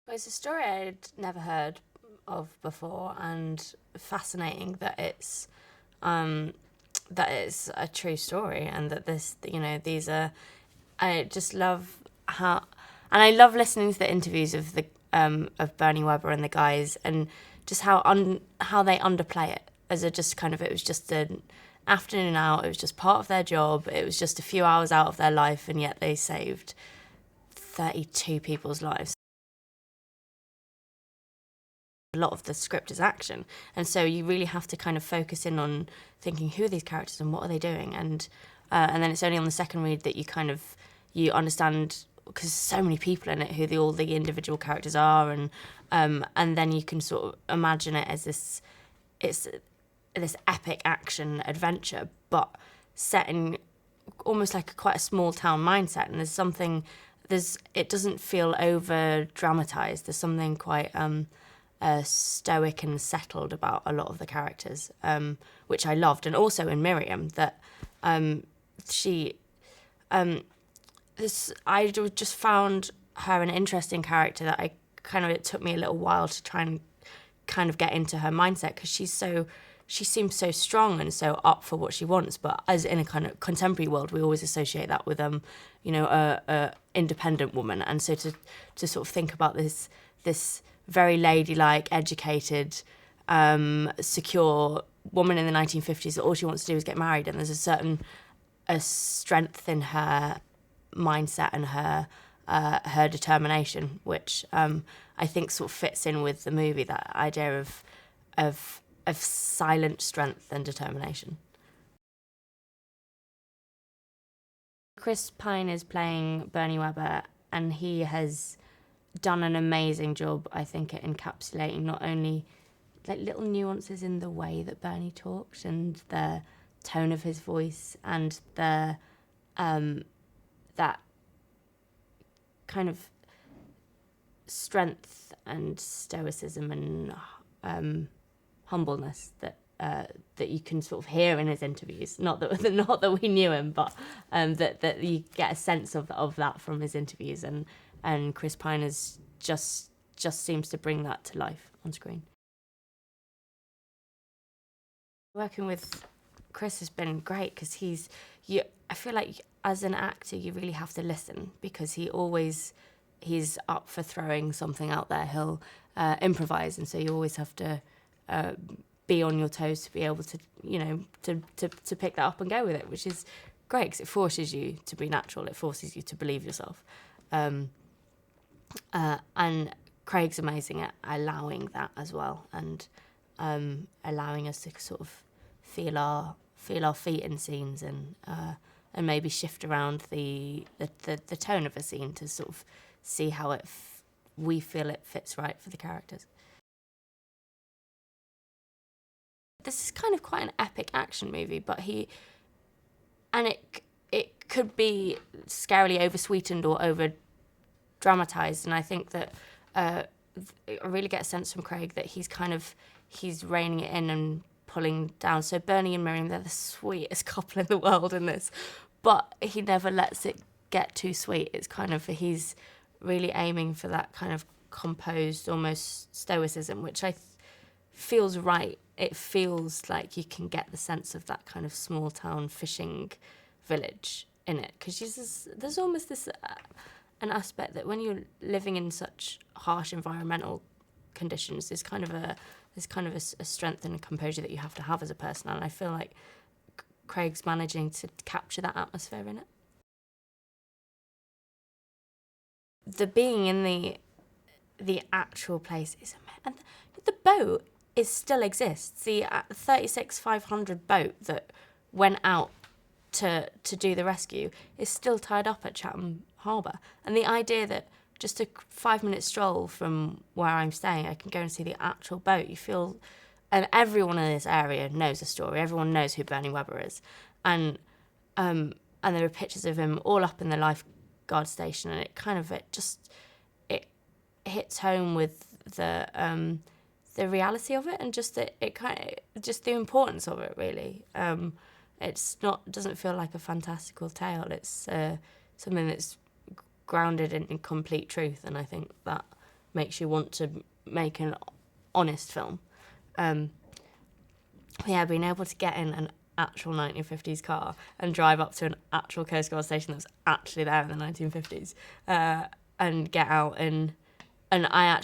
Well, it's a story I'd never heard of before, and fascinating that it's a true story, and that these are. I just love how, and I love listening to the interviews of the of Bernie Webber and the guys, and just how they underplay it as a just kind of, it was just an afternoon out. It was just part of their job. It was just a few hours out of their life, and yet they saved 32 people's lives. A lot of the script is action, and so you really have to kind of focus in on thinking, who are these characters and what are they doing, and then it's only on the second read that you understand, because there's so many people in it, who all the individual characters are, and then you can sort of imagine it as this epic action adventure, but set in almost like quite a small town mindset, and it doesn't feel over dramatized. There's something quite stoic and settled about a lot of the characters, which I loved. And also in Miriam, that I just found her an interesting character, that it took me a little while to try and kind of get into her mindset, because she seems so strong and so up for what she wants. But as in a kind of contemporary world, we always associate that with a independent woman, and so to sort of think about this very ladylike, educated, secure woman in the 1950s, that all she wants to do is get married, and there's a certain strength in her mindset and her determination, which I think sort of fits in with the movie, that idea of silent strength and determination. Chris Pine is playing Bernie Webber, and he has done an amazing job, I think, at encapsulating not only like little nuances in the way that Bernie talked, and the tone of his voice, and the that kind of strength and stoicism and humbleness that you can sort of hear in his interviews. Not that we knew him, but that you get a sense of that from his interviews, and Chris Pine is just seems to bring that to life on screen. Working with Chris has been great, because I feel like as an actor you really have to listen, because he's up for throwing something out there. He'll improvise, and so you always have to be on your toes to be able to to pick that up and go with it, which is great, because it forces you to be natural. It forces you to believe yourself. And Craig's amazing at allowing that as well, and allowing us to sort of feel our feet in scenes, and maybe shift around the tone of a scene to sort of see how we feel it fits right for the characters. This is kind of quite an epic action movie, but it could be scarily over-sweetened or over-dramatised, and I think that I really get a sense from Craig that he's reining it in and pulling down. So Bernie and Miriam, they're the sweetest couple in the world in this, but he never lets it get too sweet. It's kind of, he's really aiming for that kind of composed, almost stoicism, which feels right. It feels like you can get the sense of that kind of small town fishing village in it, because there's almost this an aspect that when you're living in such harsh environmental conditions, there's kind of a strength and a composure that you have to have as a person, and I feel like Craig's managing to capture that atmosphere in it. The being in the actual place is amazing, and the boat still exists. The 36-500 boat that went out to do the rescue is still tied up at Chatham Harbour. And the idea that just a 5-minute stroll from where I'm staying, I can go and see the actual boat. You feel, and everyone in this area knows the story. Everyone knows who Bernie Webber is, and there are pictures of him all up in the lifeguard station, and it hits home with the reality of it, and just just the importance of it, really. Doesn't feel like a fantastical tale. It's something that's grounded in complete truth, and I think that makes you want to make an honest film. Yeah, being able to get in an actual 1950s car and drive up to an actual Coast Guard station that was actually there in the 1950s, and get out and I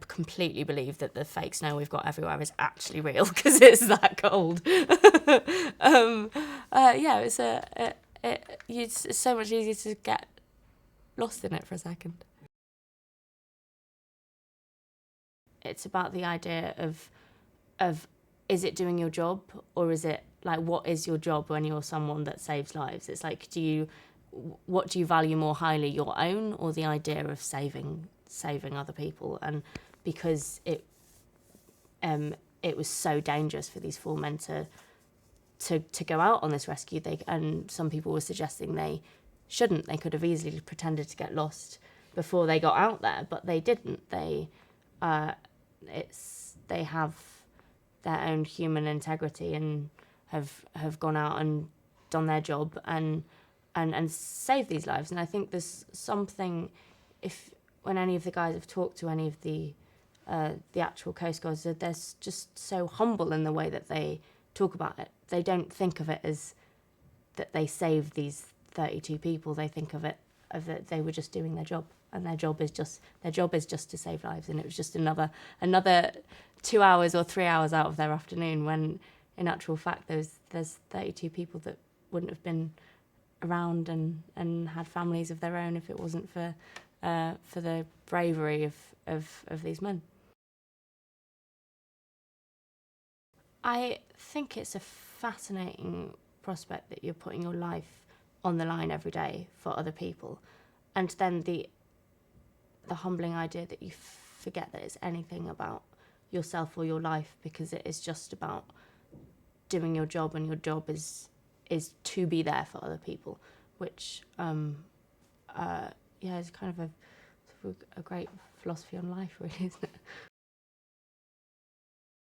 completely believe that the fake snow we've got everywhere is actually real because it's that cold. It's so much easier to get lost in it for a second. It's about the idea of is it doing your job, or is it like, what is your job when you're someone that saves lives? It's like, what do you value more highly, your own or the idea of saving other people? And because it was so dangerous for these four men to go out on this rescue, and some people were suggesting they shouldn't. They could have easily pretended to get lost before they got out there, but they didn't. They have their own human integrity and have gone out and done their job and saved these lives. And I think there's something, when any of the guys have talked to any of the actual Coast Guards, they're just so humble in the way that they talk about it. They don't think of it as that they saved these 32 people. They think of it that they were just doing their job, and their job is just to save lives. And it was just another 2 hours or 3 hours out of their afternoon, when in actual fact there's 32 people that wouldn't have been around and had families of their own if it wasn't for the bravery of these men. I think it's a fascinating prospect that you're putting your life on the line every day for other people, and then the humbling idea that you forget that it's anything about yourself or your life, because it is just about doing your job, and your job is to be there for other people, which is kind of a great philosophy on life, really, isn't it?